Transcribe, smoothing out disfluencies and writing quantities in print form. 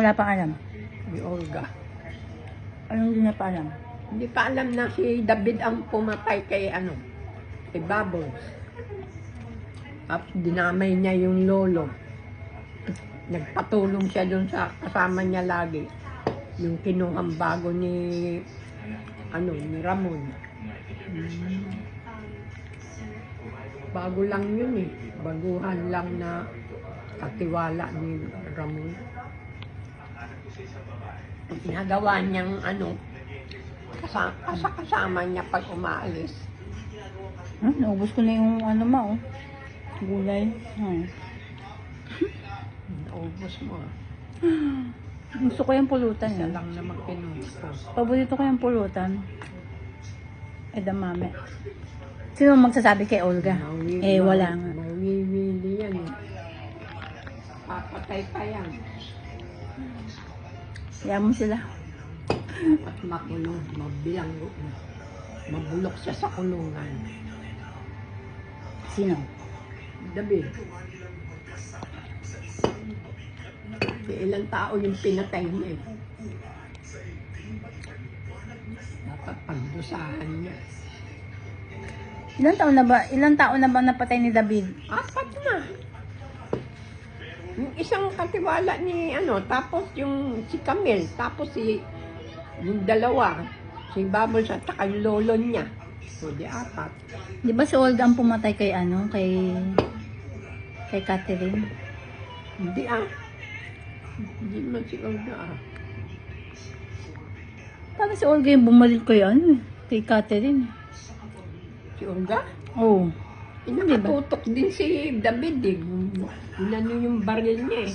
wala pang alam? Ni Olga. Anong hindi na pa alam? Hindi pa alam na si David ang pumatay kay kay Bubbles. Tapos dinamay niya yung lolo. Nagpatulong siya dun sa kasama niya lagi. Yung kinuhang bago ni Ramon. Bago lang yun eh. Baguhan lang na katiwala ni Ramon. Ginagawa niyang kasama niya pag umaalis. Naubos ko na yung gulay. Naubos mo. Gusto ko yung pulutan. Isa lang naman kinusto. Paborito ko yung pulutan. Edamame. Sino magsasabi kay Olga? Wala nga. Mawiwili yan eh. Papatay pa yan. Kaya mo sila. At makulong, mabilanggo na. Mabulok siya sa kulungan. Sino? David. Ilang tao yung pinatay niya eh. Dapat pagdusahan niya. Ilang taon na ba napatay ni David? 4 na. Yung isang katiwala ni tapos yung si Camille, tapos yung dalawa, si Bubbles at saka yung lolo niya. So, di 4. Di ba si Olga ang pumatay kay kay Catherine? Hindi Hindi man si Olga Tapos si Olga yung bumalik kay kay Catherine. Si Olga? Oo. Nakatutok din si David eh. Inano yung baril niya eh.